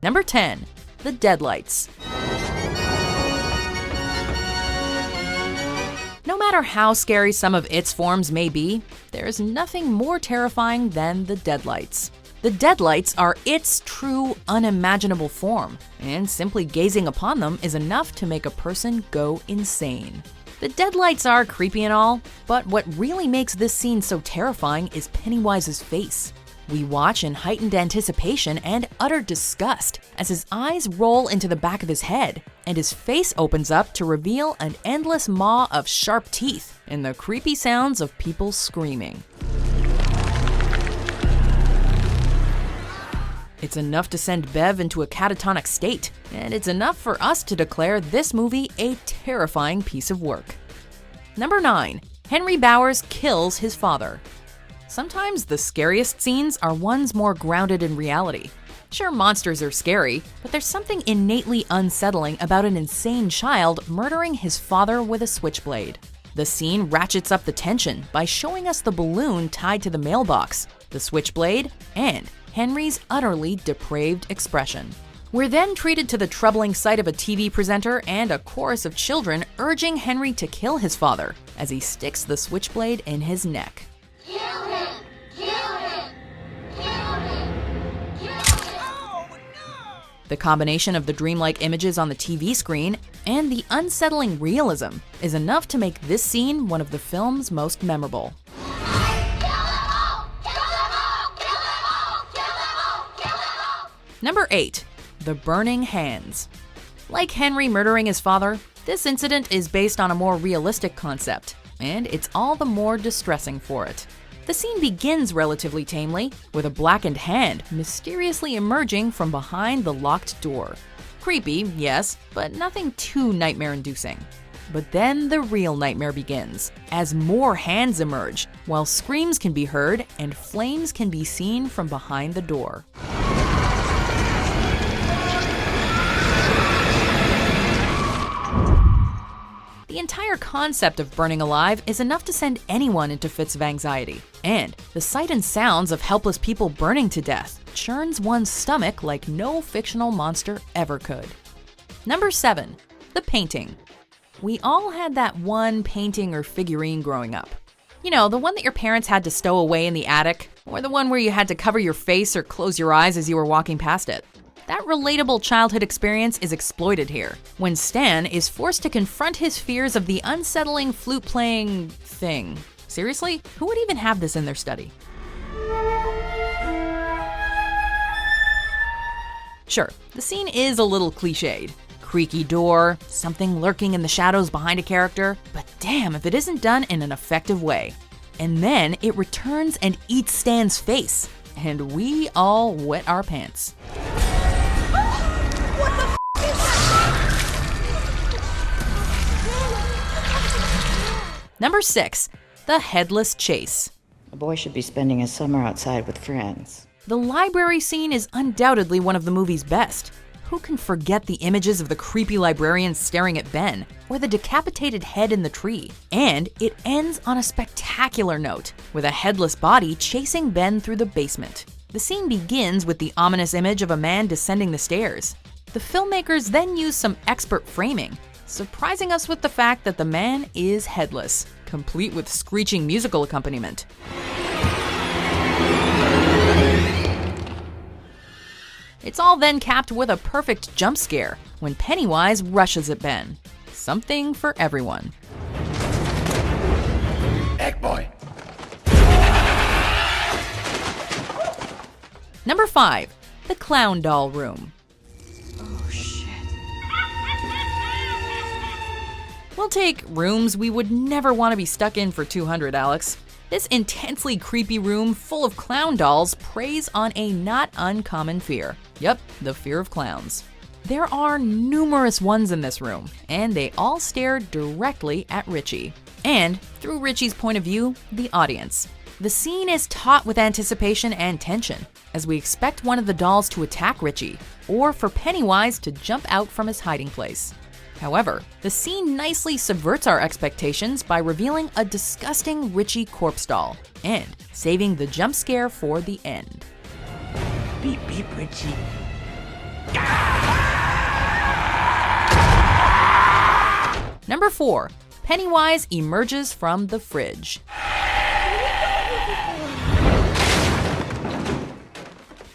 Number 10. The Deadlights. No matter how scary some of its forms may be, there's nothing more terrifying than the Deadlights. The Deadlights are its true, unimaginable form, and simply gazing upon them is enough to make a person go insane. The Deadlights are creepy and all, but what really makes this scene so terrifying is Pennywise's face. We watch in heightened anticipation and utter disgust as his eyes roll into the back of his head, and his face opens up to reveal an endless maw of sharp teeth and the creepy sounds of people screaming. It's enough to send Bev into a catatonic state, and it's enough for us to declare this movie a terrifying piece of work. Number 9. Henry Bowers kills his father. Sometimes the scariest scenes are ones more grounded in reality. Sure, monsters are scary, but there's something innately unsettling about an insane child murdering his father with a switchblade. The scene ratchets up the tension by showing us the balloon tied to the mailbox, the switchblade, and Henry's utterly depraved expression. We're then treated to the troubling sight of a TV presenter and a chorus of children urging Henry to kill his father as he sticks the switchblade in his neck. Kill him! Kill him! Kill him! Kill him! Oh, no! The combination of the dreamlike images on the TV screen and the unsettling realism is enough to make this scene one of the film's most memorable. Number 8. The Burning Hands. Like Henry murdering his father, this incident is based on a more realistic concept, and it's all the more distressing for it. The scene begins relatively tamely, with a blackened hand mysteriously emerging from behind the locked door. Creepy, yes, but nothing too nightmare-inducing. But then the real nightmare begins, as more hands emerge, while screams can be heard and flames can be seen from behind the door. The entire concept of burning alive is enough to send anyone into fits of anxiety, and the sight and sounds of helpless people burning to death churns one's stomach like no fictional monster ever could. Number 7. The Painting. We all had that one painting or figurine growing up. You know, the one that your parents had to stow away in the attic, or the one where you had to cover your face or close your eyes as you were walking past it. That relatable childhood experience is exploited here, when Stan is forced to confront his fears of the unsettling flute-playing thing. Seriously? Who would even have this in their study? Sure, the scene is a little cliched. Creaky door, something lurking in the shadows behind a character, but damn if it isn't done in an effective way. And then it returns and eats Stan's face, and we all wet our pants. Number 6. The Headless Chase. A boy should be spending his summer outside with friends. The library scene is undoubtedly one of the movie's best. Who can forget the images of the creepy librarian staring at Ben, or the decapitated head in the tree? And it ends on a spectacular note, with a headless body chasing Ben through the basement. The scene begins with the ominous image of a man descending the stairs. The filmmakers then use some expert framing, surprising us with the fact that the man is headless, complete with screeching musical accompaniment. It's all then capped with a perfect jump scare when Pennywise rushes at Ben. Something for everyone. Egg boy. Number 5. The Clown Doll Room. We'll take rooms we would never want to be stuck in for $200, Alex. This intensely creepy room full of clown dolls preys on a not uncommon fear. Yep, the fear of clowns. There are numerous ones in this room, and they all stare directly at Richie. And, through Richie's point of view, the audience. The scene is taut with anticipation and tension, as we expect one of the dolls to attack Richie, or for Pennywise to jump out from his hiding place. However, the scene nicely subverts our expectations by revealing a disgusting Richie corpse doll, and saving the jump scare for the end. Beep, beep, Richie. Number 4. Pennywise emerges from the fridge.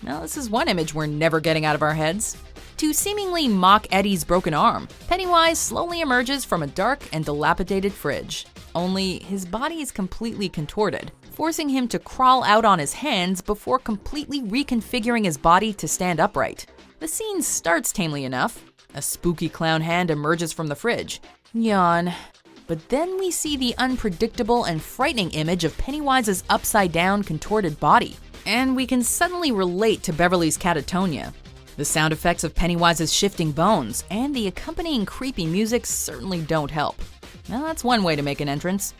Now, this is one image we're never getting out of our heads. To seemingly mock Eddie's broken arm, Pennywise slowly emerges from a dark and dilapidated fridge. Only his body is completely contorted, forcing him to crawl out on his hands before completely reconfiguring his body to stand upright. The scene starts tamely enough. A spooky clown hand emerges from the fridge. Yawn. But then we see the unpredictable and frightening image of Pennywise's upside-down, contorted body. And we can suddenly relate to Beverly's catatonia. The sound effects of Pennywise's shifting bones and the accompanying creepy music certainly don't help. Now that's one way to make an entrance.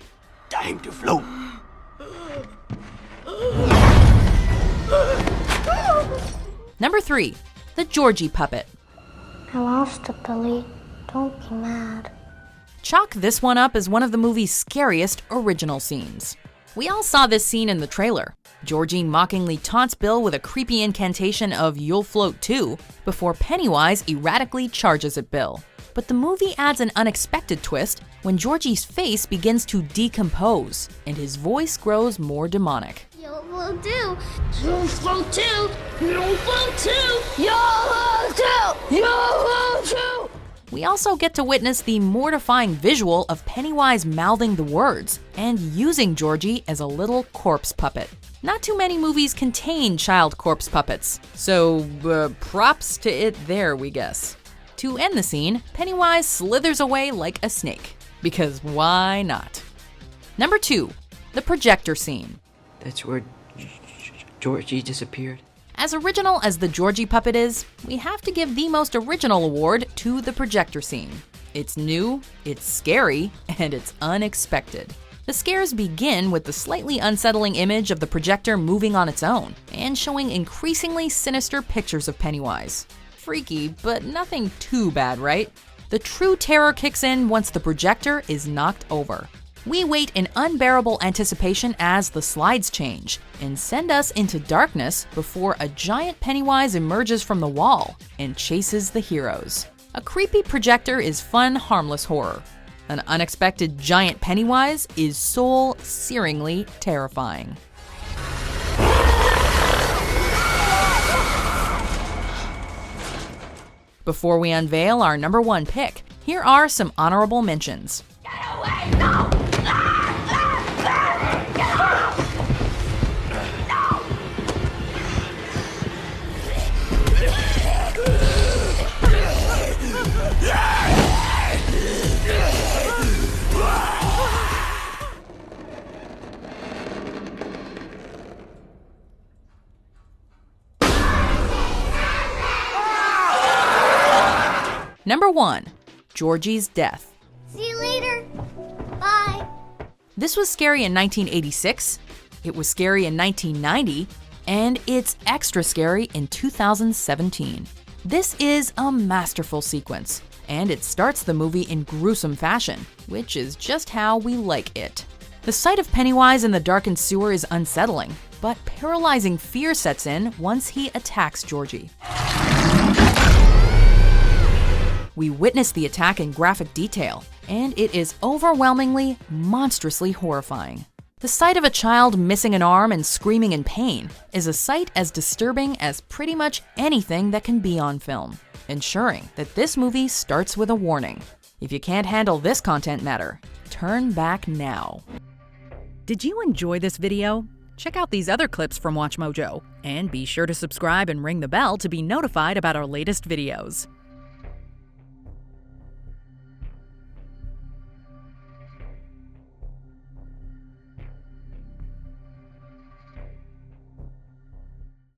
Time to float. Number 3. The Georgie Puppet. I lost it, Billy. Don't be mad. Chalk this one up as one of the movie's scariest original scenes. We all saw this scene in the trailer. Georgie mockingly taunts Bill with a creepy incantation of "You'll float too," before Pennywise erratically charges at Bill. But the movie adds an unexpected twist when Georgie's face begins to decompose and his voice grows more demonic. You'll float too. You'll float too. You'll float too. You'll float too. You'll float too. We also get to witness the mortifying visual of Pennywise mouthing the words and using Georgie as a little corpse puppet. Not too many movies contain child corpse puppets, so props to it there, we guess. To end the scene, Pennywise slithers away like a snake. Because why not? Number 2. The Projector Scene. That's where Georgie disappeared. As original as the Georgie Puppet is, we have to give the most original award to the Projector Scene. It's new, it's scary, and it's unexpected. The scares begin with the slightly unsettling image of the projector moving on its own and showing increasingly sinister pictures of Pennywise. Freaky, but nothing too bad, right? The true terror kicks in once the projector is knocked over. We wait in unbearable anticipation as the slides change and send us into darkness before a giant Pennywise emerges from the wall and chases the heroes. A creepy projector is fun, harmless horror. An unexpected giant Pennywise is soul-searingly terrifying. Before we unveil our number 1 pick, here are some honorable mentions. Get away! No! Number 1. Georgie's death. See you later. Bye. This was scary in 1986, it was scary in 1990, and it's extra scary in 2017. This is a masterful sequence, and it starts the movie in gruesome fashion, which is just how we like it. The sight of Pennywise in the darkened sewer is unsettling, but paralyzing fear sets in once he attacks Georgie. We witness the attack in graphic detail, and it is overwhelmingly, monstrously horrifying. The sight of a child missing an arm and screaming in pain is a sight as disturbing as pretty much anything that can be on film, ensuring that this movie starts with a warning. If you can't handle this content matter, turn back now. Did you enjoy this video? Check out these other clips from WatchMojo, and be sure to subscribe and ring the bell to be notified about our latest videos.